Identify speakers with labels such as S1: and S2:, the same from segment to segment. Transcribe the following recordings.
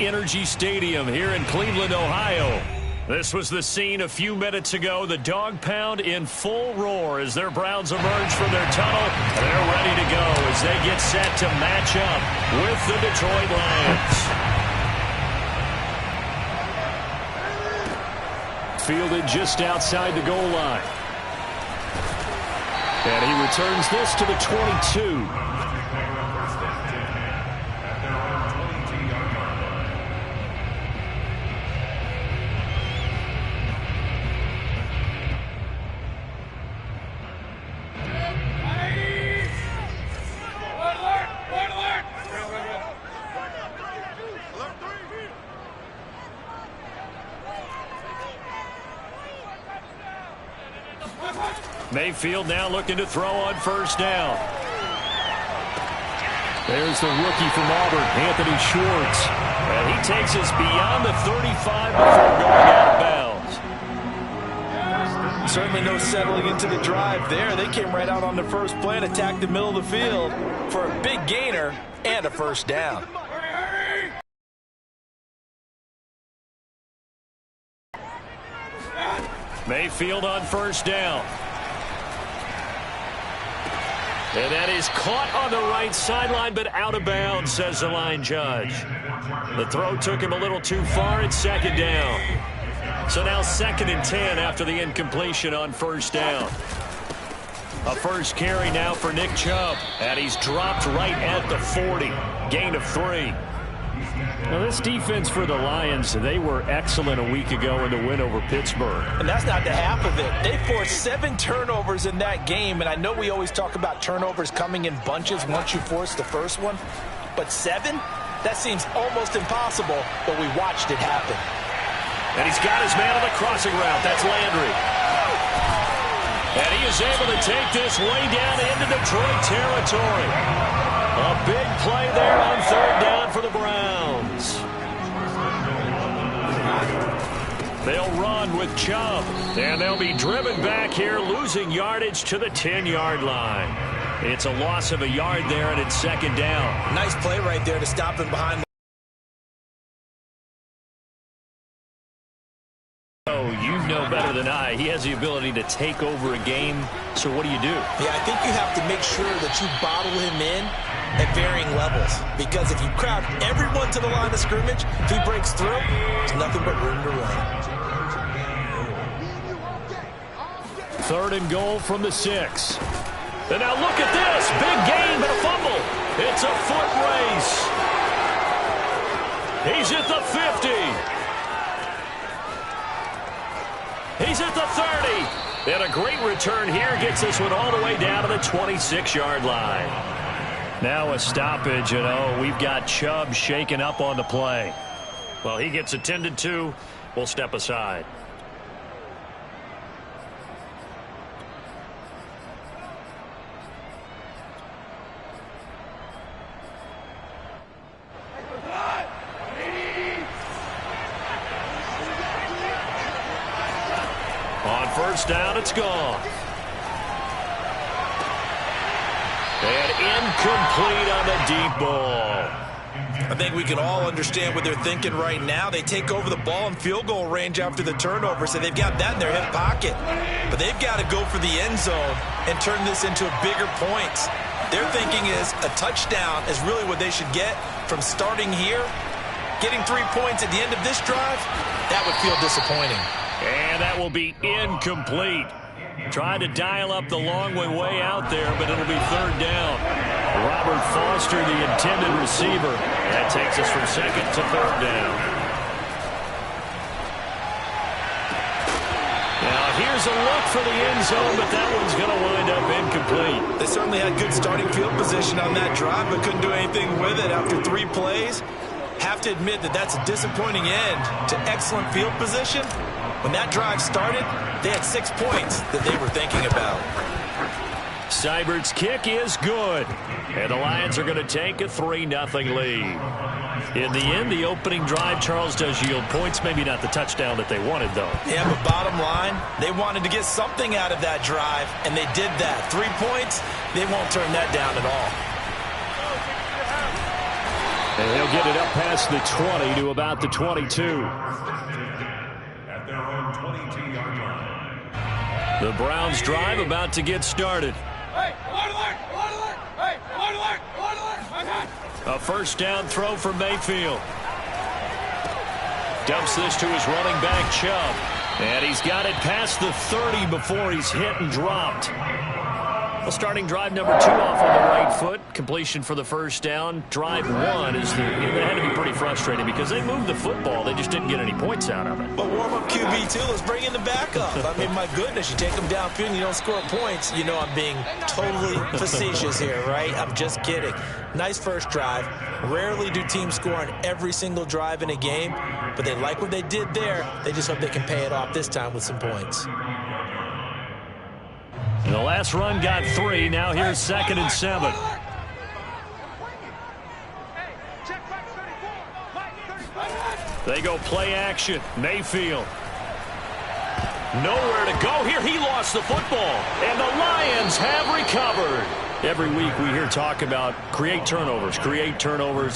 S1: Energy Stadium here in Cleveland, Ohio. This was the scene a few minutes ago. The dog pound in full roar as their Browns emerge from their tunnel. They're ready to go as they get set to match up with the Detroit Lions. Fielded just outside the goal line. And he returns this to the 22. Mayfield now looking to throw on first down. There's the rookie from Auburn, Anthony Schwartz. And he takes us beyond the 35 before going out of bounds.
S2: Certainly no settling into the drive there. They came right out on the first play and attacked the middle of the field for a big gainer and a first down.
S1: Mayfield on first down. And that is caught on the right sideline, but out of bounds, says the line judge. The throw took him a little too far. It's second down. So now 2nd and 10 after the incompletion on first down. A first carry now for Nick Chubb. And he's dropped right at the 40. Gain of 3. Now, this defense for the Lions, they were excellent a week ago in the win over Pittsburgh.
S2: And that's not the half of it. They forced 7 turnovers in that game, and I know we always talk about turnovers coming in bunches once you force the first one, but 7? That seems almost impossible, but we watched it happen.
S1: And he's got his man on the crossing route. That's Landry. And he is able to take this way down into Detroit territory. A big play there on 3rd down for the Browns. They'll run with Chubb, and they'll be driven back here, losing yardage to the 10-yard line. It's a loss of a yard there, and it's 2nd down.
S2: Nice play right there to stop him behind the...
S1: Oh, you know better than I. He has the ability to take over a game, so what do you do?
S2: Yeah, I think you have to make sure that you bottle him in at varying levels, because if you crowd everyone to the line of scrimmage, if he breaks through, there's nothing but room to run.
S1: 3rd and goal from the 6. And now look at this. Big gain, but a fumble. It's a foot race. He's at the 50. He's at the 30. And a great return here gets this one all the way down to the 26-yard line. Now a stoppage, and we've got Chubb shaken up on the play. Well, he gets attended to. We'll step aside. On first down, it's gone. And incomplete on the deep ball.
S2: I think we can all understand what they're thinking right now. They take over the ball in field goal range after the turnover, so they've got that in their hip pocket. But they've got to go for the end zone and turn this into bigger points. Their thinking is a touchdown is really what they should get from starting here. Getting 3 points at the end of this drive, that would feel disappointing.
S1: And that will be incomplete. Trying to dial up the long way out there, but it'll be 3rd down. Robert Foster, the intended receiver. That takes us from 2nd to 3rd down. Now here's a look for the end zone, but that one's going to wind up incomplete.
S2: They certainly had good starting field position on that drive, but couldn't do anything with it after 3 plays. Have to admit that that's a disappointing end to excellent field position. When that drive started, they had 6 points that they were thinking about.
S1: Seibert's kick is good. And the Lions are going to take a 3-0 lead. In the end, the opening drive, Charles, does yield points. Maybe not the touchdown that they wanted, though.
S2: Yeah, but bottom line, they wanted to get something out of that drive, and they did that. 3 points, they won't turn that down at all.
S1: And he'll get it up past the 20 to about the 22.
S3: At their own 22-yard line.
S1: The Browns drive about to get started. A first down throw for Mayfield. Dumps this to his running back, Chubb. And he's got it past the 30 before he's hit and dropped. Well, starting drive number 2 off on the right foot. Completion for the first down. Drive 1 is they had to be pretty frustrating because they moved the football. They just didn't get any points out of it.
S2: But warm-up QB, too. Let's bring in the backup. I mean, my goodness, you take them downfield and you don't score points. You know I'm being totally facetious here, right? I'm just kidding. Nice first drive. Rarely do teams score on every single drive in a game, but they like what they did there. They just hope they can pay it off this time with some points.
S1: And the last run got 3. Now here's 2nd and 7. They go play action. Mayfield. Nowhere to go here. He lost the football. And the Lions have recovered. Every week we hear talk about create turnovers.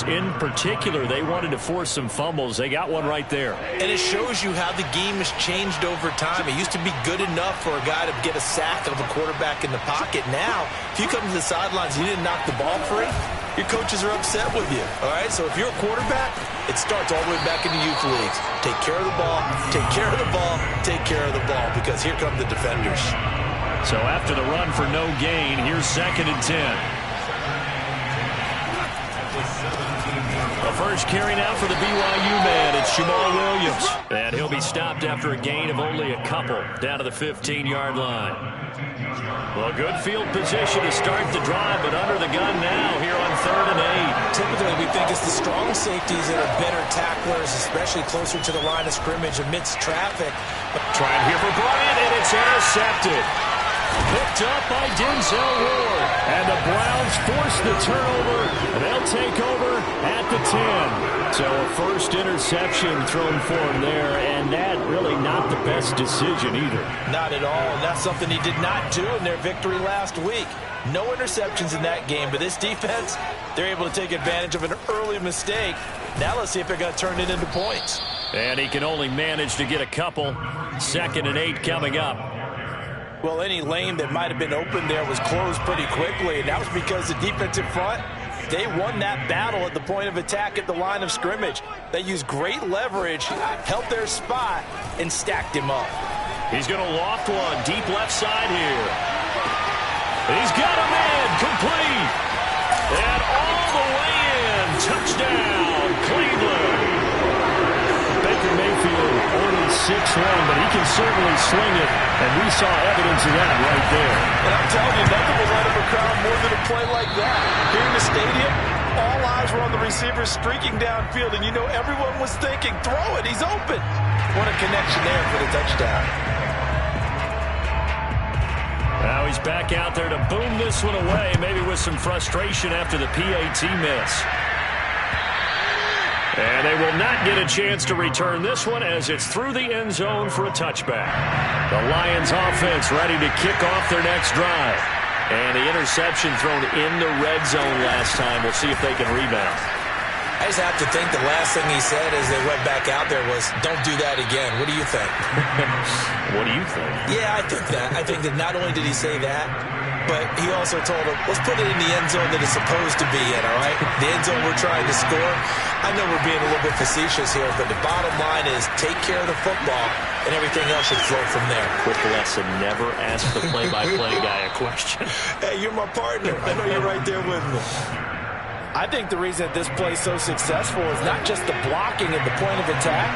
S1: In particular, they wanted to force some fumbles. They got one right there.
S2: And it shows you how the game has changed over time. It used to be good enough for a guy to get a sack of a quarterback in the pocket. Now, if you come to the sidelines and you didn't knock the ball free, your coaches are upset with you. All right, so if you're a quarterback, it starts all the way back in the youth leagues. Take care of the ball, take care of the ball, take care of the ball, because here come the defenders.
S1: So after the run for no gain, here's 2nd and 10. The first carry now for the BYU man. It's Jamal Williams. And he'll be stopped after a gain of only a couple down to the 15-yard line. Well, good field position to start the drive, but under the gun now here on 3rd and 8.
S2: Typically, we think it's the strong safeties that are better tacklers, especially closer to the line of scrimmage amidst traffic.
S1: Trying here for Bryant, and it's intercepted. Picked up by Denzel Ward. And the Browns force the turnover. And they'll take over at the 10. So a first interception thrown for him there. And that really not the best decision either.
S2: Not at all. And that's something he did not do in their victory last week. No interceptions in that game. But this defense, they're able to take advantage of an early mistake. Now let's see if they're going to turn it into points.
S1: And he can only manage to get a couple. 2nd and 8 coming up.
S2: Well, any lane that might have been open there was closed pretty quickly, and that was because the defensive front, they won that battle at the point of attack at the line of scrimmage. They used great leverage, held their spot, and stacked him up.
S1: He's going to loft one deep left side here. He's got a man complete. And all the way in. Touchdown, Cleveland. Baker Mayfield only 6'1", but he can certainly sling it, and we saw evidence of that right there.
S2: And I'm telling you, nothing will let up a crowd more than a play like that. Here in the stadium, all eyes were on the receiver streaking downfield, and you know everyone was thinking, throw it, he's open. What a connection there for the touchdown.
S1: Now he's back out there to boom this one away, maybe with some frustration after the PAT miss. And they will not get a chance to return this one as it's through the end zone for a touchback. The Lions offense ready to kick off their next drive. And the interception thrown in the red zone last time. We'll see if they can rebound.
S2: I just have to think the last thing he said as they went back out there was, don't do that again. What do you think?
S1: What do you think?
S2: Yeah, I think that. I think that not only did he say that, but he also told him, let's put it in the end zone that it's supposed to be in, all right? The end zone we're trying to score. I know we're being a little bit facetious here, but the bottom line is take care of the football, and everything else should flow from there.
S1: Quick lesson, never ask the play-by-play guy a question.
S2: Hey, you're my partner. I know you're right there with me. I think the reason that this play is so successful is not just the blocking at the point of attack,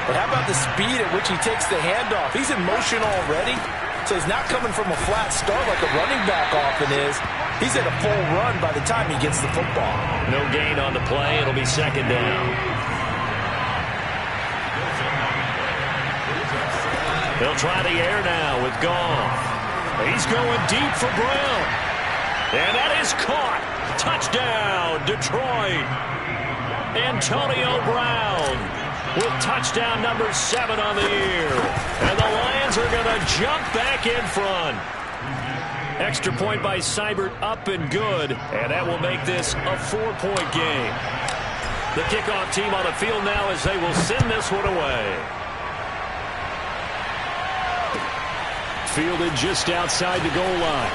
S2: but how about the speed at which he takes the handoff? He's in motion already, so he's not coming from a flat start like a running back often is. He's at a full run by the time he gets the football.
S1: No gain on the play. It'll be 2nd down. He'll try the air now with Goff. He's going deep for Brown. And that is caught. Touchdown, Detroit. Antonio Brown with touchdown number 7 on the year. And the Lions are going to jump back in front. Extra point by Seibert up and good. And that will make this a 4-point game. The kickoff team on the field now as they will send this one away. Fielded just outside the goal line.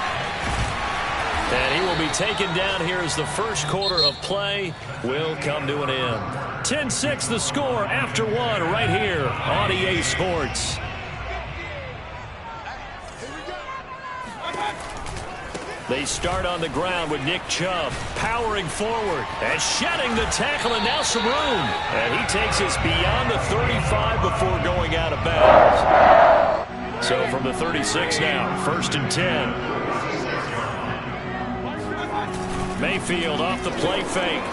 S1: And he will be taken down here as the first quarter of play will come to an end. 10-6 the score after one right here on EA Sports. They start on the ground with Nick Chubb powering forward and shedding the tackle, and now some room. And he takes us beyond the 35 before going out of bounds. So from the 36 now, 1st and 10. Mayfield off the play fake.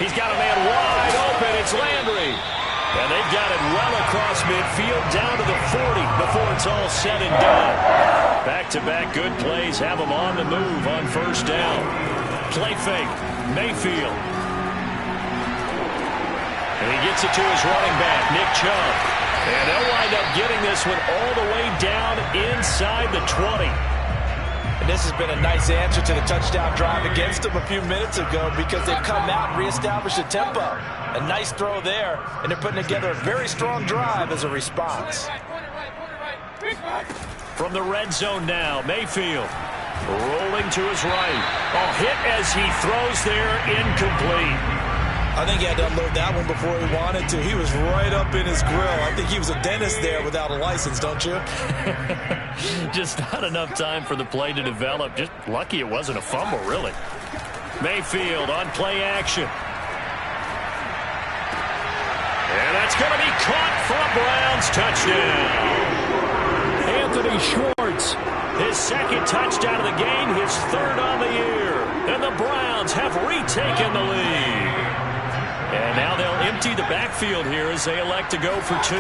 S1: He's got a man wide open. It's Landry. And they've got it well across midfield down to the 40 before it's all said and done. Back-to-back good plays have them on the move on 1st down. Play fake. Mayfield. And he gets it to his running back, Nick Chubb. And they'll wind up getting this one all the way down inside the 20.
S2: And this has been a nice answer to the touchdown drive against them a few minutes ago because they've come out and reestablished the tempo. A nice throw there, and they're putting together a very strong drive as a response.
S1: From the red zone now, Mayfield rolling to his right. A hit as he throws there, incomplete.
S2: I think he had to unload that one before he wanted to. He was right up in his grill. I think he was a dentist there without a license, don't you?
S1: Just not enough time for the play to develop. Just lucky it wasn't a fumble, really. Mayfield on play action. And that's going to be caught for a Browns touchdown. Anthony Schwartz, his 2nd touchdown of the game, his 3rd on the year. And the Browns have retaken the lead. And now they'll empty the backfield here as they elect to go for 2.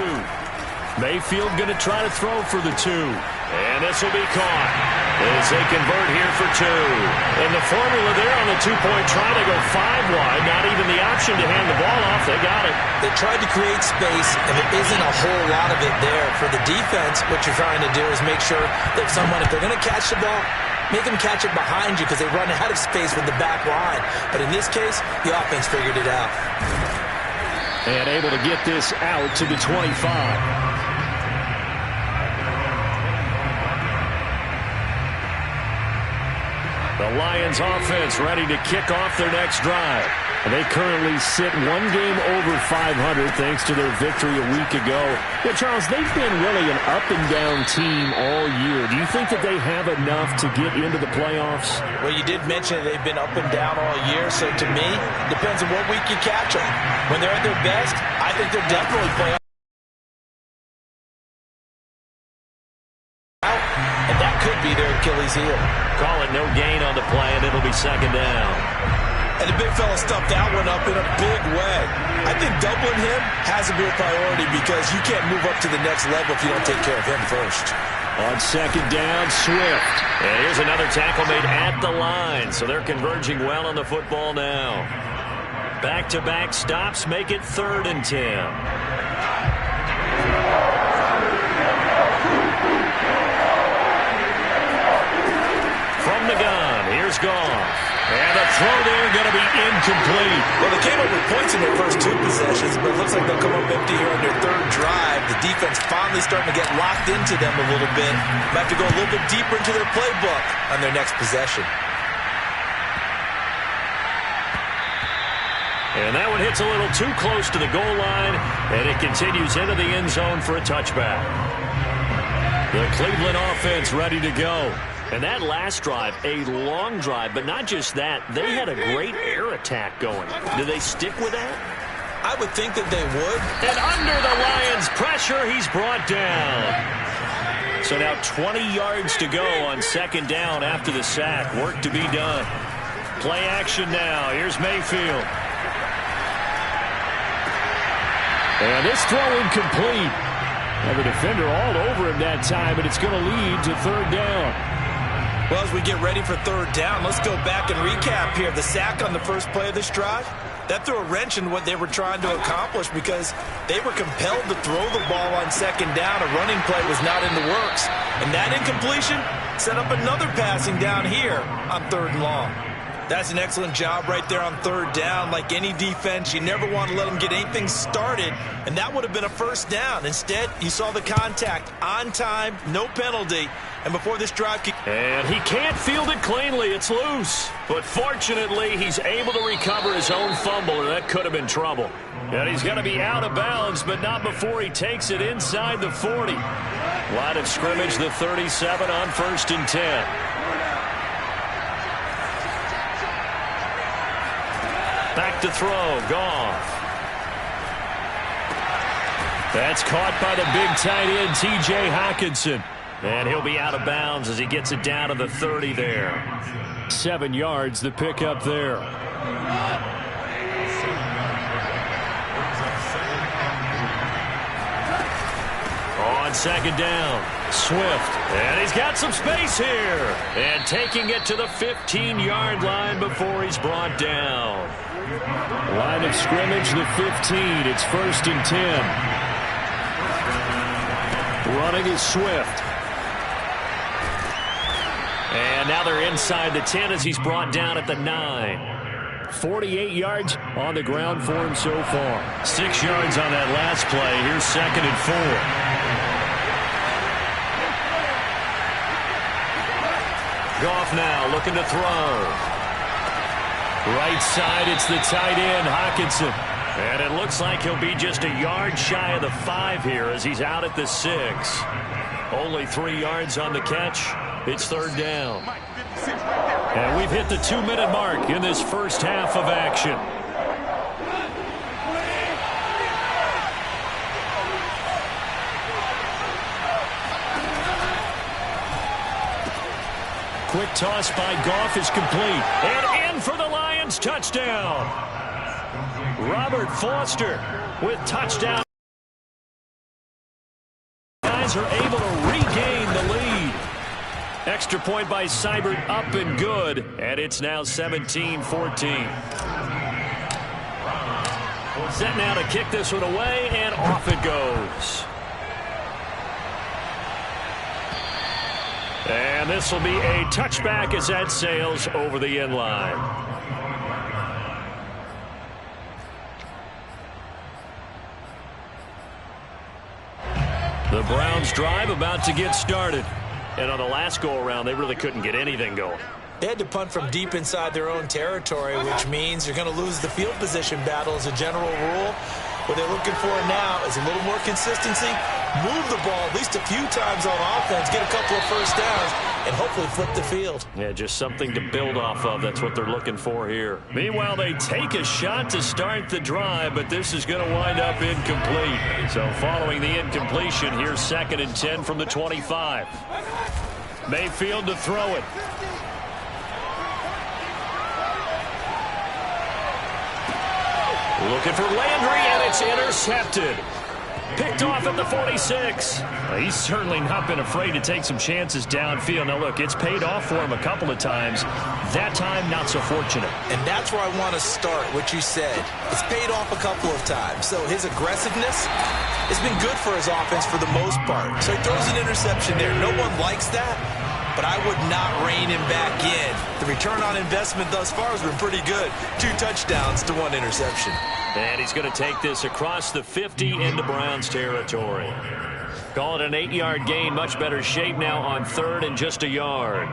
S1: Mayfield going to try to throw for the 2. And this will be caught as they convert here for 2. And the formula there on the 2-point try to go 5 wide. Not even the option to hand the ball off. They got it.
S2: They tried to create space, and there isn't a whole lot of it there. For the defense, what you're trying to do is make sure that someone, if they're going to catch the ball, make them catch it behind you because they run out of space with the back line. But in this case, the offense figured it out.
S1: And able to get this out to the 25. The Lions offense ready to kick off their next drive. And they currently sit 1 game over 500 thanks to their victory a week ago. Yeah, Charles, they've been really an up-and-down team all year. Do you think that they have enough to get into the playoffs?
S2: Well, you did mention they've been up and down all year, so to me, it depends on what week you catch them. When they're at their best, I think they're definitely playoff. And that could be their Achilles heel.
S1: Call it no gain on the play, and it'll be 2nd down.
S2: And the big fella stuffed that one up in a big way. I think doubling him has to be a priority because you can't move up to the next level if you don't take care of him first.
S1: On 2nd down, Swift. And here's another tackle made at the line. So they're converging well on the football now. Back-to-back stops make it 3rd and 10. From the gun, here's Goff. And the throw there going to be incomplete.
S2: Well, they came up with points in their first 2 possessions, but it looks like they'll come up empty here on their 3rd drive. The defense finally starting to get locked into them a little bit. Might have to go a little bit deeper into their playbook on their next possession.
S1: And that one hits a little too close to the goal line, and it continues into the end zone for a touchback. The Cleveland offense ready to go. And that last drive, a long drive, but not just that. They had a great air attack going. Do they stick with that?
S2: I would think that they would.
S1: And under the Lions' pressure, he's brought down. So now 20 yards to go on 2nd down after the sack. Work to be done. Play action now. Here's Mayfield. And this throw incomplete. Now the defender all over him that time, but it's going to lead to 3rd down.
S2: Well, as we get ready for 3rd down, let's go back and recap here. The sack on the first play of this drive, that threw a wrench in what they were trying to accomplish because they were compelled to throw the ball on 2nd down. A running play was not in the works. And that incompletion set up another passing down here on 3rd and long. That's an excellent job right there on third down. Like any defense, you never want to let them get anything started, and that would have been a first down. Instead, you saw the contact on time, no penalty, and before this drive...
S1: And he can't field it cleanly. It's loose. But fortunately, he's able to recover his own fumble, or that could have been trouble. And he's going to be out of bounds, but not before he takes it inside the 40. Line of scrimmage, the 37 on 1st and 10. Back to throw, Goff. That's caught by the big tight end, T.J. Hockenson. And he'll be out of bounds as he gets it down to the 30 there. 7 yards, the pickup there. On second down, Swift. And he's got some space here. And taking it to the 15-yard line before he's brought down. Line of scrimmage, the 15. It's 1st and 10. Running is Swift. And now they're inside the 10 as he's brought down at the 9. 48 yards on the ground for him so far. 6 yards on that last play. Here's 2nd and 4. Goff now looking to throw. Right side, it's the tight end, Hockenson. And it looks like he'll be just a yard shy of the 5 here as he's out at the 6. Only 3 yards on the catch. It's 3rd down. And we've hit the 2-minute mark in this first half of action. Quick toss by Goff is complete. And in for the Lions touchdown. Robert Foster with touchdown. Guys are able to regain the lead. Extra point by Seibert up and good. And it's now 17-14. Set now to kick this one away, and off it goes. And this will be a touchback as that sails over the end line. The Browns drive about to get started. And on the last go-around, they really couldn't get anything going.
S2: They had to punt from deep inside their own territory, which means you're going to lose the field position battle as a general rule. What they're looking for now is a little more consistency, move the ball at least a few times on offense, get a couple of first downs, and hopefully flip the field.
S1: Yeah, just something to build off of. That's what they're looking for here. Meanwhile, they take a shot to start the drive, but this is going to wind up incomplete. So following the incompletion, here's 2nd and 10 from the 25. Mayfield to throw it. Looking for Landry, and it's intercepted. Picked off at the 46. He's certainly not been afraid to take some chances downfield. Now, look, it's paid off for him a couple of times. That time, not so fortunate.
S2: And that's where I want to start, what you said. It's paid off a couple of times. So his aggressiveness has been good for his offense for the most part. So he throws an interception there. No one likes that, but I would not rein him back in. The return on investment thus far has been pretty good. 2 touchdowns to 1 interception.
S1: And he's going to take this across the 50 into Browns territory. Call it an 8-yard gain. Much better shape now on 3rd and just a yard.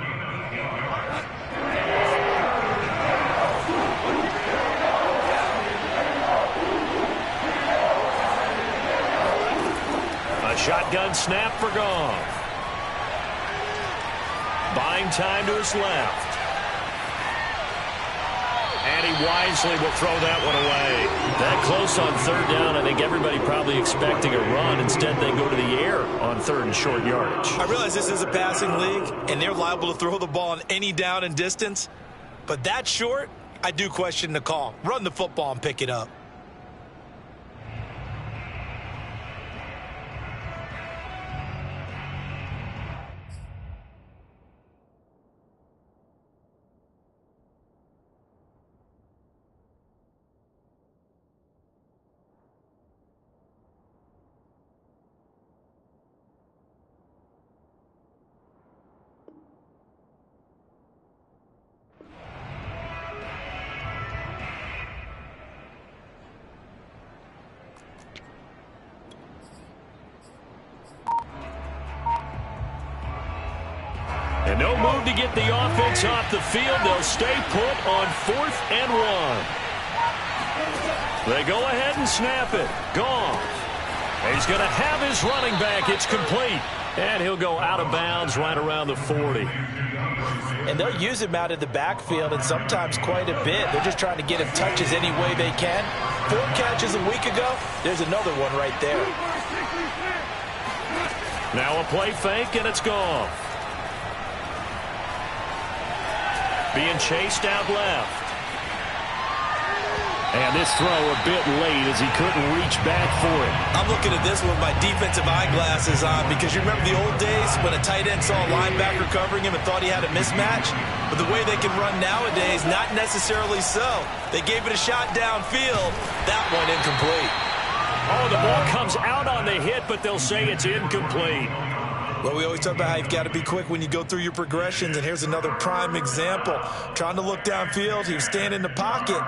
S1: A shotgun snap for Goff. Buying time to his left. And he wisely will throw that one away. That close on 3rd down, I think everybody probably expecting a run. Instead, they go to the air on 3rd and short yardage.
S2: I realize this is a passing league, and they're liable to throw the ball on any down and distance. But that short, I do question the call. Run the football and pick it up.
S1: And no move to get the offense off the field. They'll stay put on 4th and 1. They go ahead and snap it. Goff. He's going to have his running back. It's complete. And he'll go out of bounds right around the 40.
S2: And they'll use him out in the backfield, and sometimes quite a bit. They're just trying to get him touches any way they can. 4 catches a week ago. There's another one right there.
S1: Now a play fake, and it's gone. Being chased out left. And this throw a bit late as he couldn't reach back for it.
S2: I'm looking at this with my defensive eyeglasses on because you remember the old days when a tight end saw a linebacker covering him and thought he had a mismatch? But the way they can run nowadays, not necessarily so. They gave it a shot downfield. That one incomplete.
S1: Oh, the ball comes out on the hit, but they'll say it's incomplete.
S2: Well, we always talk about how you've got to be quick when you go through your progressions, and here's another prime example. Trying to look downfield, he was standing in the pocket,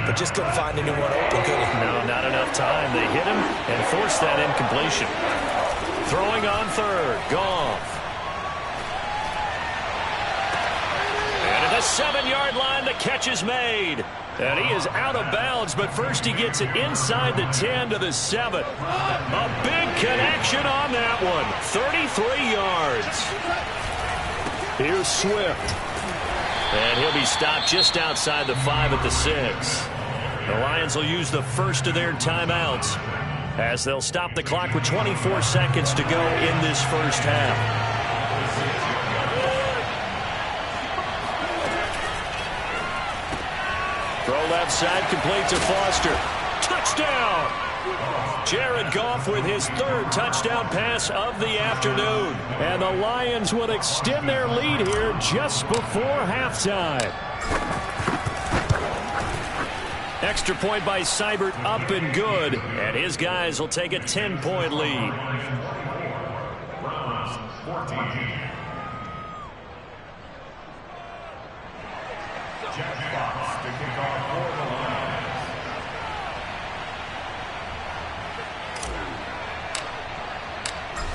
S2: but just couldn't find anyone open, could he?
S1: No, not enough time. They hit him and forced that incompletion. Throwing on 3rd, Goff. And at the 7-yard line, the catch is made. And he is out of bounds, but first he gets it inside the 10 to the 7. A big connection on that one. 33 yards. Here's Swift. And he'll be stopped just outside the 5 at the 6. The Lions will use the first of their timeouts as they'll stop the clock with 24 seconds to go in this first half. Throw left side, complete to Foster. Touchdown! Jared Goff with his 3rd touchdown pass of the afternoon. And the Lions will extend their lead here just before halftime. Extra point by Seibert up and good. And his guys will take a 10-point lead.
S3: Browns 14. Jack Fox to kick off for the Lions.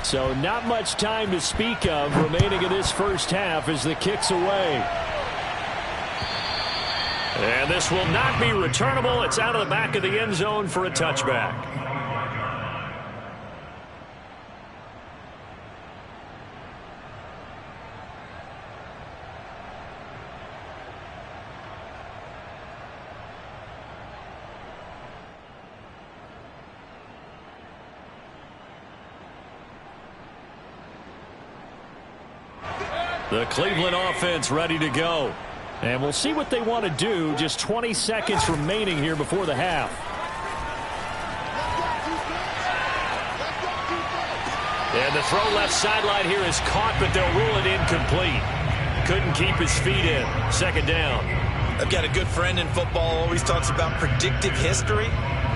S1: So not much time to speak of remaining in this first half as the kick's away. And this will not be returnable. It's out of the back of the end zone for a touchback. The Cleveland offense ready to go. And we'll see what they want to do. Just 20 seconds remaining here before the half. And the throw left sideline here is caught, but they'll rule it incomplete. Couldn't keep his feet in. 2nd down.
S2: I've got a good friend in football, always talks about predictive history.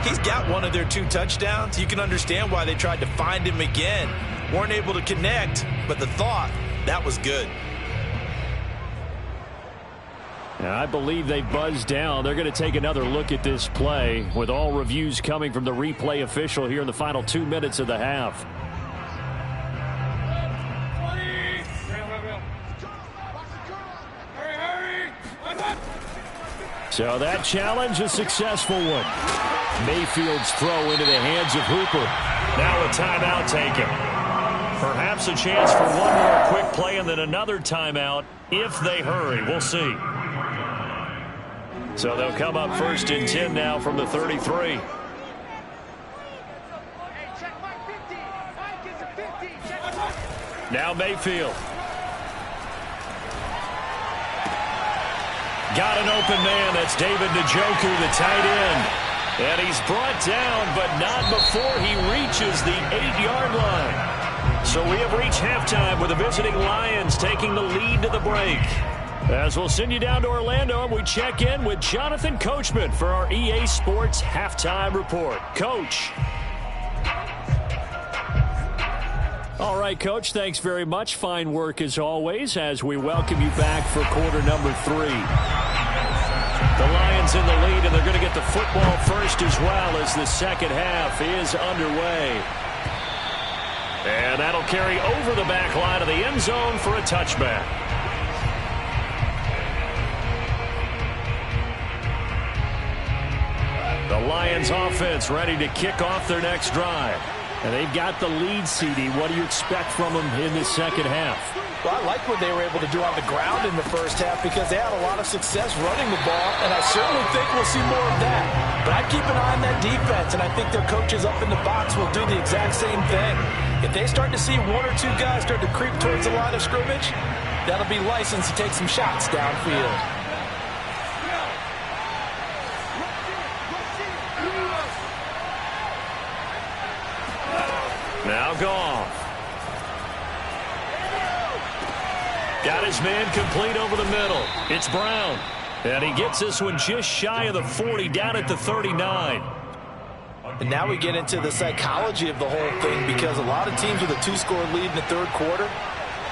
S2: He's got one of their 2 touchdowns. You can understand why they tried to find him again. Weren't able to connect, but the thought, that was good.
S1: And I believe they buzzed down. They're going to take another look at this play with all reviews coming from the replay official here in the final 2 minutes of the half. So that challenge, a successful one. Mayfield's throw into the hands of Hooper. Now a timeout taken. Perhaps a chance for one more quick play and then another timeout if they hurry. We'll see. So they'll come up 1st and 10 now from the 33. Now Mayfield. Got an open man. That's David Njoku, the tight end. And he's brought down, but not before he reaches the 8-yard line. So we have reached halftime with the visiting Lions taking the lead to the break. As we'll send you down to Orlando, and we check in with Jonathan Coachman for our EA Sports Halftime Report. Coach. All right, Coach, thanks very much. Fine work as always as we welcome you back for quarter number 3. The Lions in the lead, and they're going to get the football first as well as the second half is underway. And that'll carry over the back line of the end zone for a touchback. The Lions offense ready to kick off their next drive. And they've got the lead, CD. What do you expect from them in the second half?
S2: Well, I like what they were able to do on the ground in the first half because they had a lot of success running the ball, and I certainly think we'll see more of that. But I keep an eye on that defense, and I think their coaches up in the box will do the exact same thing. If they start to see one or two guys start to creep towards the line of scrimmage, that'll be license to take some shots downfield.
S1: Now Goff. Got his man complete over the middle. It's Brown. And he gets this one just shy of the 40, down at the 39.
S2: And now we get into the psychology of the whole thing because a lot of teams with a two-score lead in the third quarter,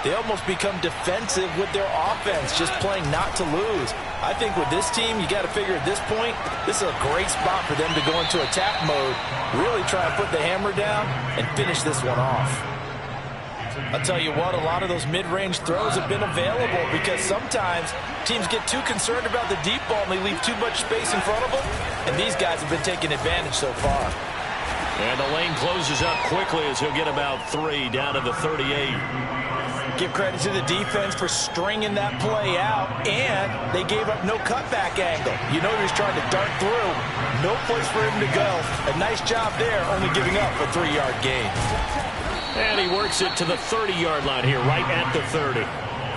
S2: they almost become defensive with their offense, just playing not to lose. I think with this team, you got to figure at this point, this is a great spot for them to go into attack mode, really try and put the hammer down and finish this one off. I'll tell you what, a lot of those mid-range throws have been available because sometimes teams get too concerned about the deep ball and they leave too much space in front of them, and these guys have been taking advantage so far.
S1: And the lane closes up quickly as he'll get about 3 down to the 38.
S2: Give credit to the defense for stringing that play out, and they gave up no cutback angle. You know he was trying to dart through. No place for him to go. A nice job there, only giving up a 3-yard gain.
S1: And he works it to the 30-yard line here, right at the 30.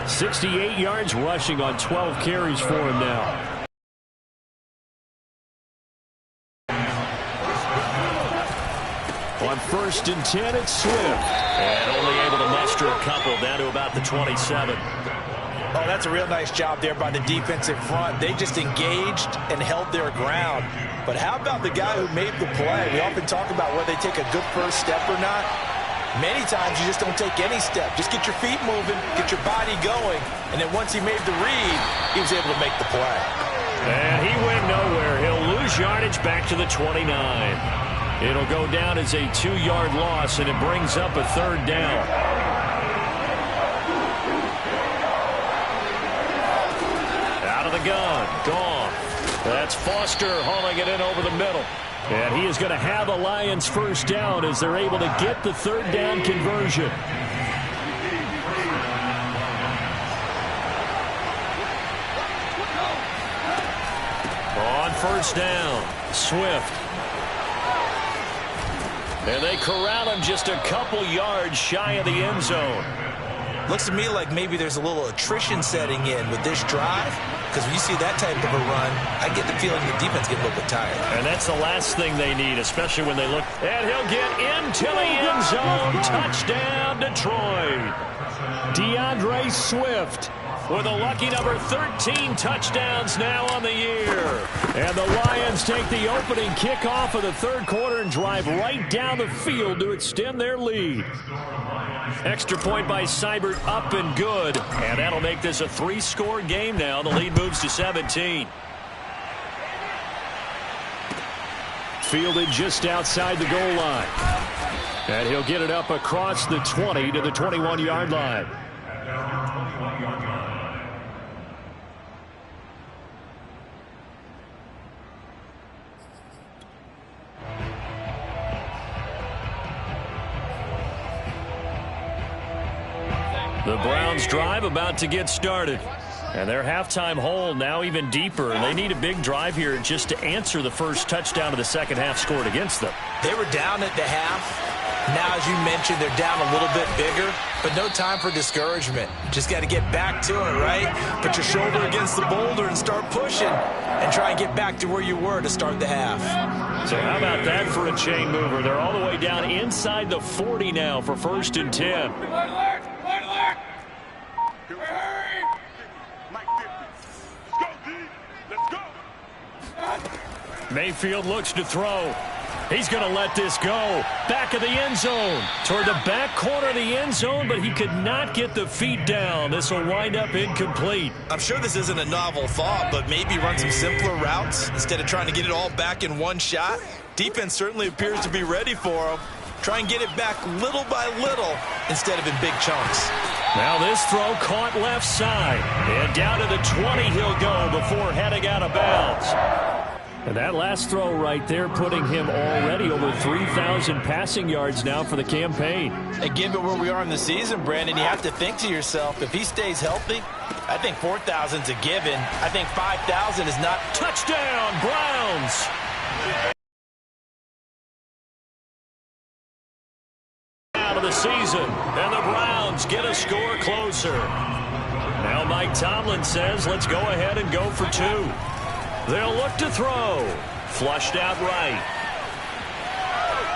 S1: 68 yards rushing on 12 carries for him now. On 1st and 10, it's Swift. And only able to muster a couple down to about the 27.
S2: Oh, that's a real nice job there by the defensive front. They just engaged and held their ground. But how about the guy who made the play? We often talk about whether they take a good first step or not. Many times you just don't take any step. Just get your feet moving, get your body going, and then once he made the read, he was able to make the play.
S1: And he went nowhere. He'll lose yardage back to the 29. It'll go down as a 2-yard loss, and it brings up a 3rd down. Out of the gun, Goff. That's Foster hauling it in over the middle. And he is going to have a Lions 1st down as they're able to get the 3rd down conversion. On 1st down, Swift. And they corral him just a couple yards shy of the end zone.
S2: Looks to me like maybe there's a little attrition setting in with this drive, because when you see that type of a run, I get the feeling the defense gets a little bit tired.
S1: And that's the last thing they need, especially when they look. And he'll get into the end zone. Touchdown, Detroit. DeAndre Swift with a lucky number 13 touchdowns now on the year. And the Lions take the opening kickoff of the third quarter and drive right down the field to extend their lead. Extra point by Seibert, up and good. And that'll make this a 3-score game now. The lead moves to 17. Fielded just outside the goal line. And he'll get it up across the 20 to the 21-yard line. The Browns drive about to get started. And their halftime hole now even deeper. And they need a big drive here just to answer the first touchdown of the second half scored against them.
S2: They were down at the half. Now, as you mentioned, they're down a little bit bigger. But no time for discouragement. Just got to get back to it, right? Put your shoulder against the boulder and start pushing. And try and get back to where you were to start the half.
S1: So how about that for a chain mover? They're all the way down inside the 40 now for 1st and 10. Mayfield looks to throw. He's going to let this go. Back of the end zone. Toward the back corner of the end zone, but he could not get the feet down. This will wind up incomplete.
S2: I'm sure this isn't a novel thought, but maybe run some simpler routes instead of trying to get it all back in one shot. Defense certainly appears to be ready for him. Try and get it back little by little instead of in big chunks.
S1: Now this throw caught left side. And down to the 20 he'll go before heading out of bounds. And that last throw right there putting him already over 3,000 passing yards now for the campaign.
S2: And given where we are in the season, Brandon, you have to think to yourself, if he stays healthy, I think 4,000's a given. I think 5,000 is not.
S1: Touchdown, Browns! Out of the season, and the Browns get a score closer. Now Mike Tomlin says, let's go ahead and go for two. They'll look to throw. Flushed out right.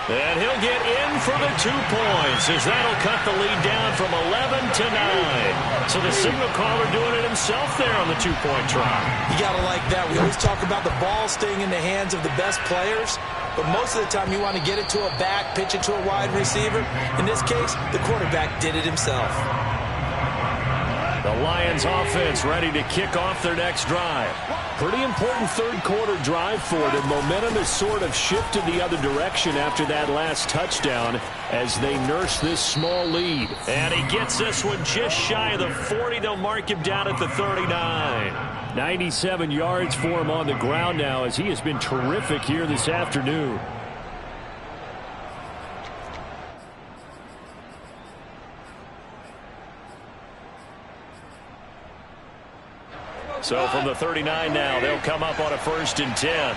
S1: And he'll get in for the 2 points as that'll cut the lead down from 11 to 9. So the signal caller doing it himself there on the 2-point try.
S2: You got to like that. We always talk about the ball staying in the hands of the best players, but most of the time you want to get it to a back, pitch it to a wide receiver. In this case, the quarterback did it himself.
S1: The Lions offense ready to kick off their next drive. Pretty important third-quarter drive for them. Momentum has sort of shifted the other direction after that last touchdown as they nurse this small lead. And he gets this one just shy of the 40. They'll mark him down at the 39. 97 yards for him on the ground now as he has been terrific here this afternoon. So from the 39 now, they'll come up on a 1st and 10.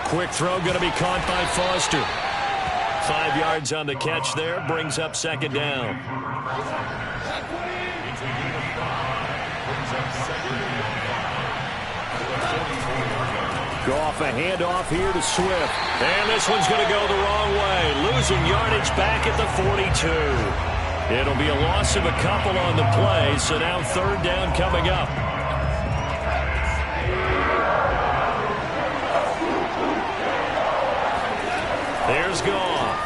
S1: Quick throw going to be caught by Foster. 5 yards on the catch there, brings up 2nd down. Go off a handoff here to Swift. And this one's going to go the wrong way. Losing yardage back at the 42. It'll be a loss of a couple on the play, so now 3rd down coming up. There's Goff.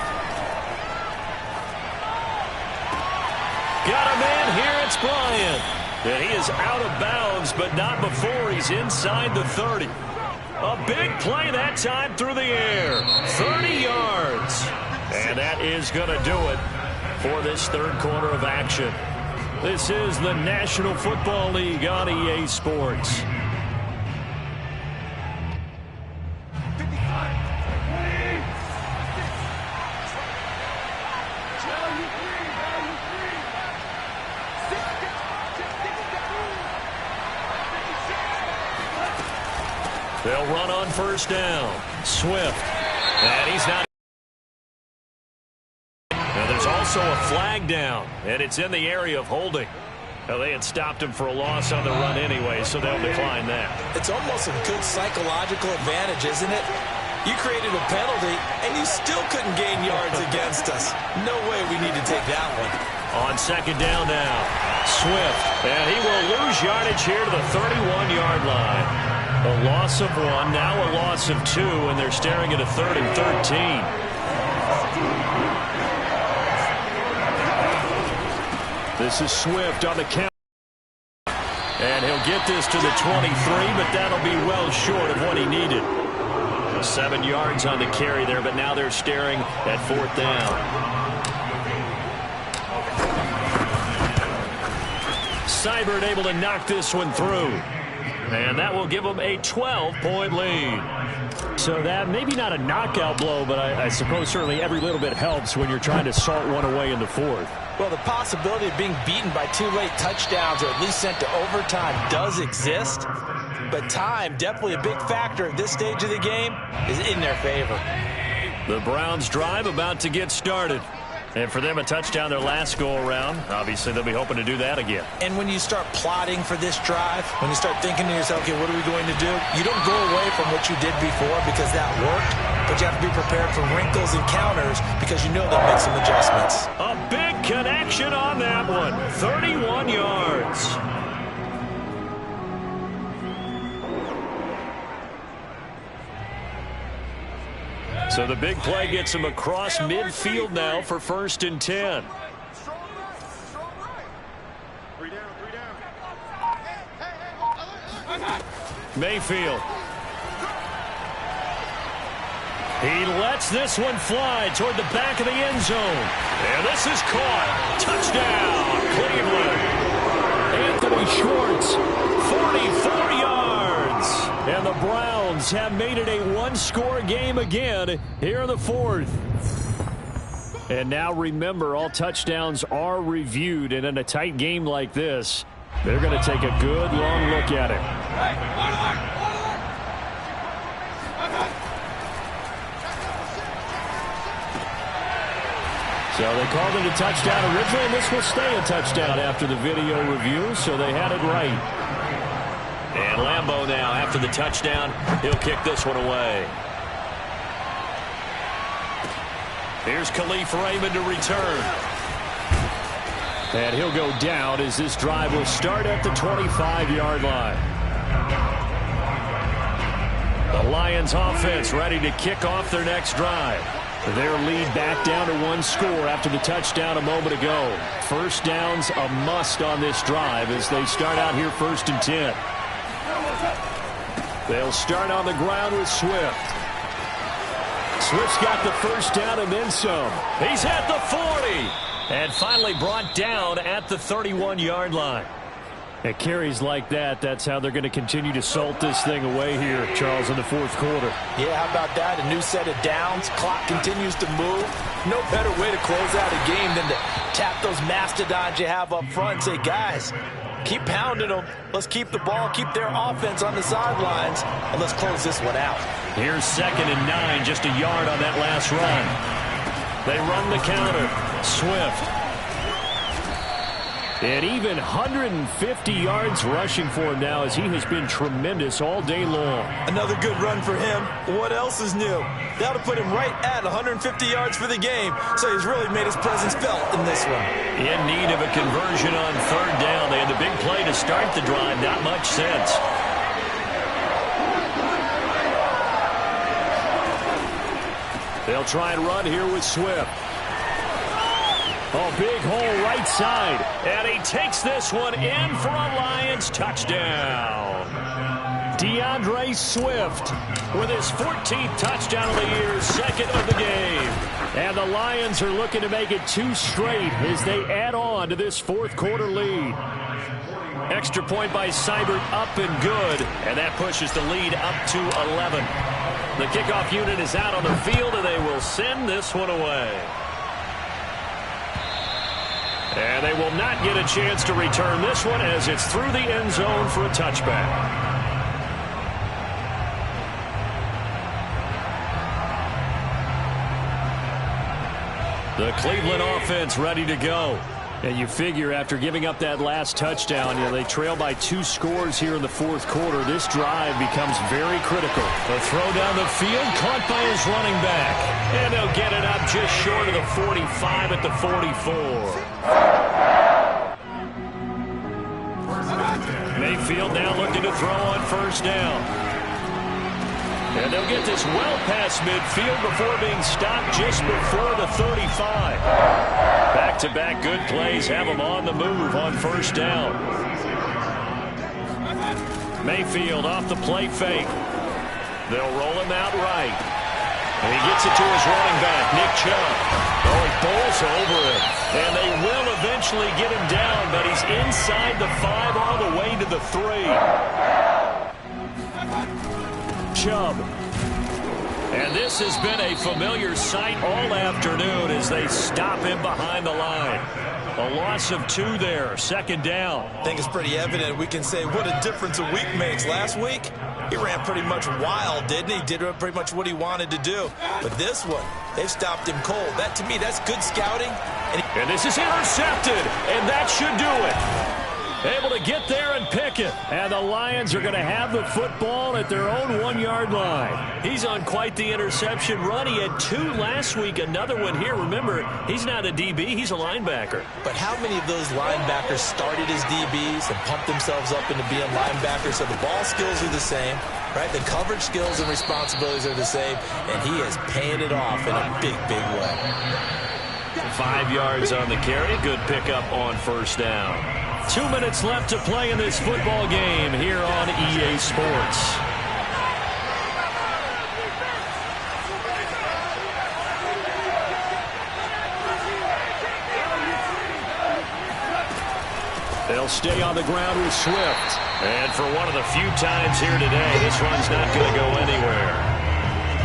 S1: Got a man here, it's Bryant. And he is out of bounds, but not before he's inside the 30. A big play that time through the air. 30 yards. And that is going to do it for this 3rd quarter of action. This is the National Football League on EA Sports. They'll run on 1st down. Swift. And he's not. Now there's also a flag down, and it's in the area of holding. Now they had stopped him for a loss on the run anyway, so they'll decline that. It's almost a good psychological advantage, isn't it? You created a penalty, and you still couldn't gain yards against us. No way we need to take that one. On 2nd down now. Swift. And he will lose yardage here to the 31-yard line. A loss of 1, now a loss of 2, and they're staring at a 3rd and 13. This is Swift on the count. And he'll get this to the 23, but that'll be well short of what he needed. 7 yards on the carry there, but now they're staring at 4th down. Seibert able to knock this one through. And that will give them a 12-point lead. So that maybe not a knockout blow, but I suppose certainly every little bit helps when you're trying to salt one away in the 4th.
S2: Well, the possibility of being beaten by 2 late touchdowns or at least sent to overtime does exist. But time, definitely a big factor at this stage of the game, is in their favor.
S1: The Browns drive about to get started. And for them, a touchdown their last go-around. Obviously, they'll be hoping to do that again.
S2: And when you start plotting for this drive, when you start thinking to yourself, okay, what are we going to do? You don't go away from what you did before because that worked, but you have to be prepared for wrinkles and counters because you know they'll make some adjustments.
S1: A big connection on that one. 31 yards. So the big play gets him across midfield now for 1st and 10. Mayfield. He lets this one fly toward the back of the end zone. And this is caught. Touchdown, Cleveland. Anthony Schwartz, 44 yards. And the Browns have made it a one-score game again here in the fourth. And now remember, all touchdowns are reviewed, and in a tight game like this, they're going to take a good long look at it. So they called it a touchdown originally, and this will stay a touchdown after the video review, so they had it right. And Lambeau now, after the touchdown, he'll kick this one away. Here's Khalif Raymond to return. And he'll go down as this drive will start at the 25-yard line. The Lions offense ready to kick off their next drive. Their lead back down to one score after the touchdown a moment ago. First down's a must on this drive as they start out here 1st and 10. They'll start on the ground with Swift. Swift's got the first down and then some. He's at the 40 and finally brought down at the 31-yard line. At carries like that, that's how they're going to continue to salt this thing away here, Charles, in the fourth quarter.
S2: Yeah, how about that? A new set of downs. Clock continues to move. No better way to close out a game than to tap those mastodons you have up front and say, guys, keep pounding them. Let's keep the ball, keep their offense on the sidelines, and let's close this one out.
S1: Here's 2nd and 9, just a yard on that last run. They run the counter. Swift. And even 150 yards rushing for him now as he has been tremendous all day long.
S2: Another good run for him. What else is new? That'll put him right at 150 yards for the game. So he's really made his presence felt in this one.
S1: In need of a conversion on 3rd down. They had the big play to start the drive. Not much sense. They'll try and run here with Swift. Oh, big hole right side. And he takes this one in for a Lions touchdown. DeAndre Swift with his 14th touchdown of the year, 2nd of the game. And the Lions are looking to make it 2 straight as they add on to this fourth quarter lead. Extra point by Seibert up and good. And that pushes the lead up to 11. The kickoff unit is out on the field, and they will send this one away. And they will not get a chance to return this one as it's through the end zone for a touchback. The Cleveland offense ready to go. And you figure after giving up that last touchdown, they trail by 2 scores here in the fourth quarter. This drive becomes very critical. The throw down the field, caught by his running back. And they'll get it up just short of the 45 at the 44. Mayfield now looking to throw on 1st down. And they'll get this well past midfield before being stopped just before the 35. Back-to-back good plays have them on the move on 1st down. Mayfield off the play fake. They'll roll him out right. And he gets it to his running back, Nick Chubb. Oh, he bowls over it. And they will eventually get him down, but he's inside the 5 all the way to the 3. Chubb. And this has been a familiar sight all afternoon as they stop him behind the line. A loss of 2 there, 2nd down.
S2: I think it's pretty evident. We can say what a difference a week makes. Last week, he ran pretty much wild, didn't he? Did pretty much what he wanted to do. But this one, they've stopped him cold. That, to me, that's good scouting.
S1: And this is intercepted, and that should do it. Able to get there and pick it. And the Lions are going to have the football at their own 1-yard line. He's on quite the interception run. He had 2 last week, another one here. Remember, he's not a DB, he's a linebacker.
S2: But how many of those linebackers started as DBs and pumped themselves up into being linebackers? So the ball skills are the same, right? The coverage skills and responsibilities are the same, and he is paying it off in a big, big way.
S1: 5 yards on the carry. Good pickup on 1st down. 2 minutes left to play in this football game here on EA Sports. They'll They'll stay on the ground with Swift. And for one of the few times here today, this run's not going to go anywhere.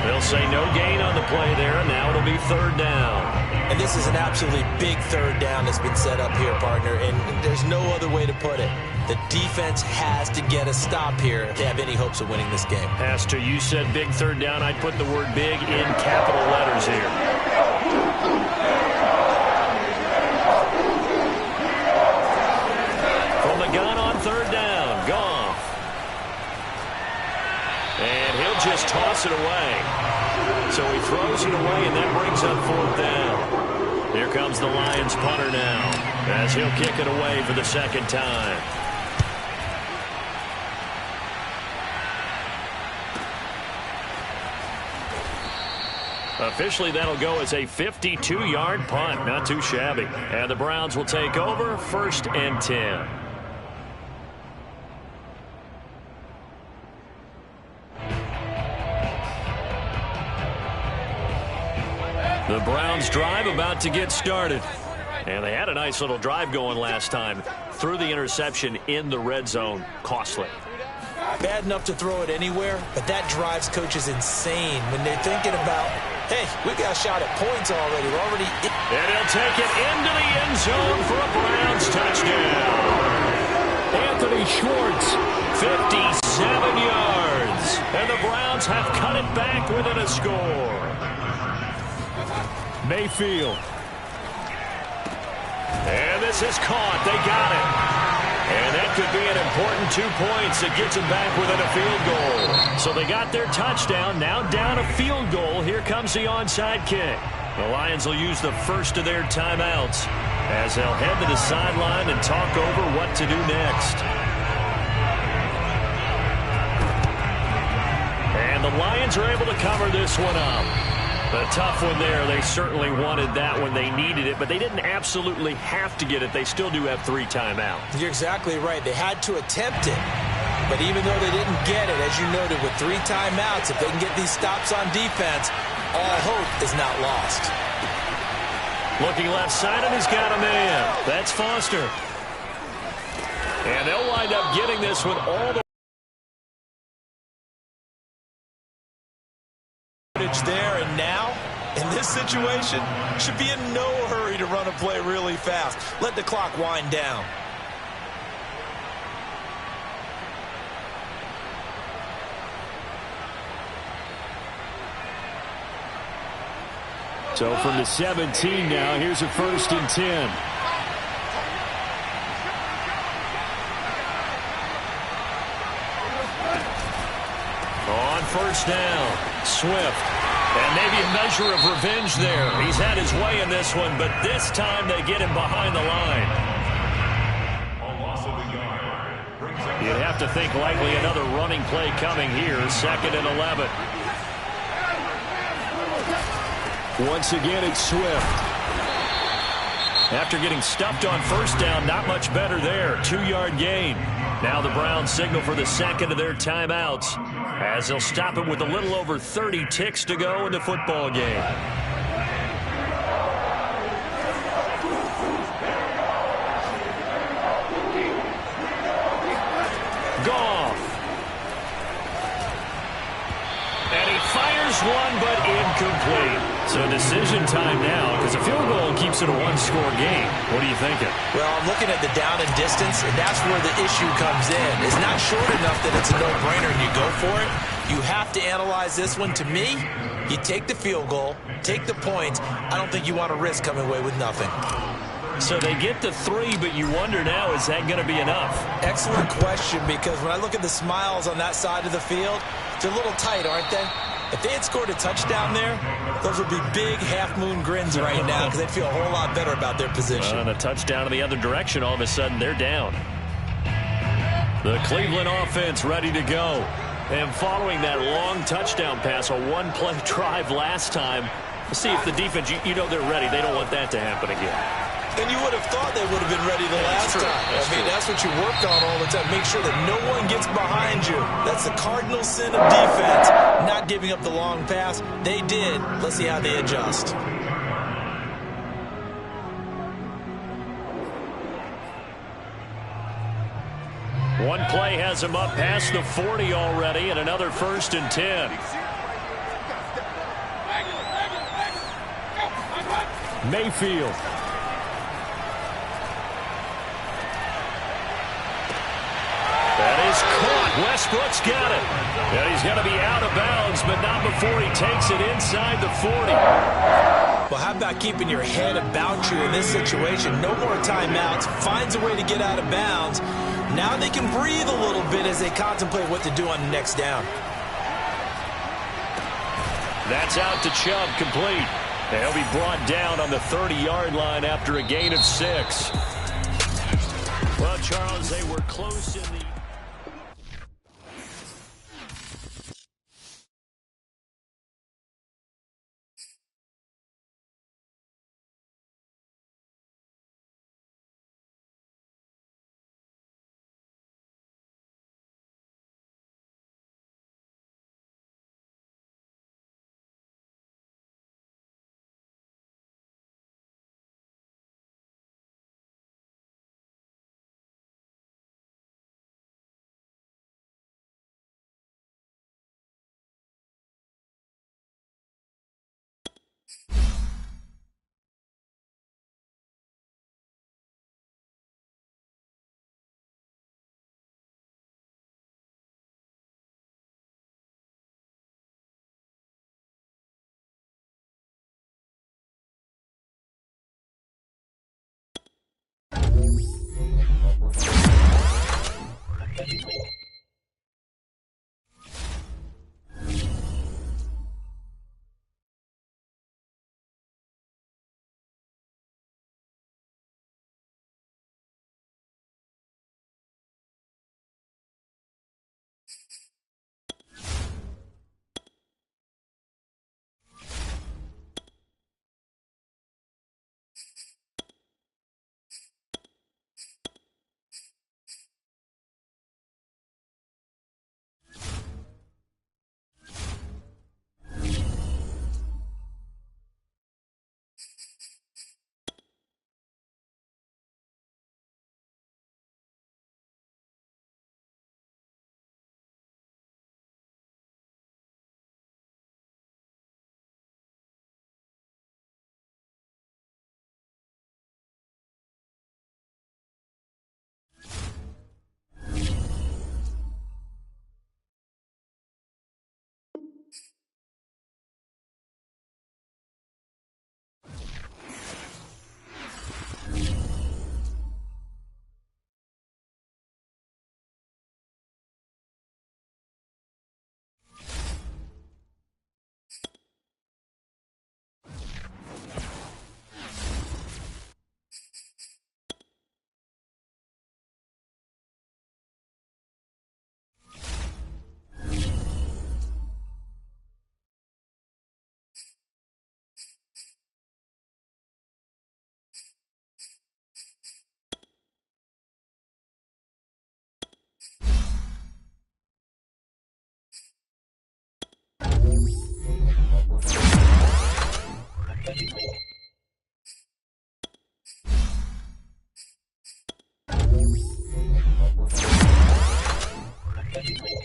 S1: They'll say no gain on the play there. Now it'll be third down.
S2: And this is an absolutely big third down that's been set up here, partner. And there's no other way to put it. The defense has to get a stop here if they have any hopes of winning this game.
S1: Pastor, you said big third down. I'd put the word big in capital letters here. From the gun on third down, Goff. And he'll just toss it away. So he throws it away, and that brings up fourth down. Here comes the Lions punter now, as he'll kick it away for the second time. Officially, that'll go as a 52-yard punt. Not too shabby. And the Browns will take over, 1st and 10. The Browns drive about to get started. And they had a nice little drive going last time. Threw the interception in the red zone. Costly.
S2: Bad enough to throw it anywhere, but that drives coaches insane when they're thinking about, hey, we got a shot at points already. We're already in.
S1: And he'll take it into the end zone for a Browns touchdown. Anthony Schwartz, 57 yards. And the Browns have cut it back within a score. Mayfield. And this is caught. They got it. And that could be an important 2 points that gets them back within a field goal. So they got their touchdown. Now down a field goal. Here comes the onside kick. The Lions will use the first of their timeouts as they'll head to the sideline and talk over what to do next. And the Lions are able to cover this one up. A tough one there. They certainly wanted that when they needed it, but they didn't absolutely have to get it. They still do have 3 timeouts.
S2: You're exactly right. They had to attempt it. But even though they didn't get it, as you noted, with 3 timeouts, if they can get these stops on defense, all hope is not lost.
S1: Looking left side, and he's got a man. That's Foster. And they'll wind up getting this one all the
S2: there, and now in this situation should be in no hurry to run a play really fast. Let the clock wind down.
S1: So from the 17 now, here's a 1st and 10. On first down, Swift. And maybe a measure of revenge there. He's had his way in this one, but this time they get him behind the line. You'd have to think likely another running play coming here. 2nd and 11. Once again, it's Swift. After getting stuffed on first down, not much better there. 2-yard gain. Now the Browns signal for the second of their timeouts, as they'll stop it with a little over 30 ticks to go in the football game. Goff. And he fires one, but incomplete. So decision time now, because a field goal keeps it a 1-score game. What are you thinking?
S2: Well, I'm looking at the down and distance, and that's where the issue comes in. It's not short enough that it's a no-brainer and you go for it. You have to analyze this one. To me, you take the field goal, take the points. I don't think you want to risk coming away with nothing.
S1: So they get the 3, but you wonder now, is that going to be enough?
S2: Excellent question, because when I look at the smiles on that side of the field, they're a little tight, aren't they? If they had scored a touchdown there, those would be big half-moon grins right now because they'd feel a whole lot better about their position.
S1: And a touchdown in the other direction, all of a sudden they're down. The Cleveland offense ready to go. And following that long touchdown pass, a one-play drive last time, let's see if the defense, you know they're ready. They don't want that to happen again.
S2: And you would have thought they would have been ready the last time. That's what you work on all the time. Make sure that no one gets behind you. That's the cardinal sin of defense, not giving up the long pass. They did. Let's see how they adjust.
S1: play has him up past the 40 already, and another 1st and 10. Mayfield. That is caught. Westbrook's got it. And he's going to be out of bounds, but not before he takes it inside the 40.
S2: Well, how about keeping your head about you in this situation? No more timeouts. Finds a way to get out of bounds. Now they can breathe a little bit as they contemplate what to do on the next down.
S1: That's out to Chubb, complete. And he'll be brought down on the 30-yard line after a gain of 6. Well, Charles, they were close in the...
S4: Thank you.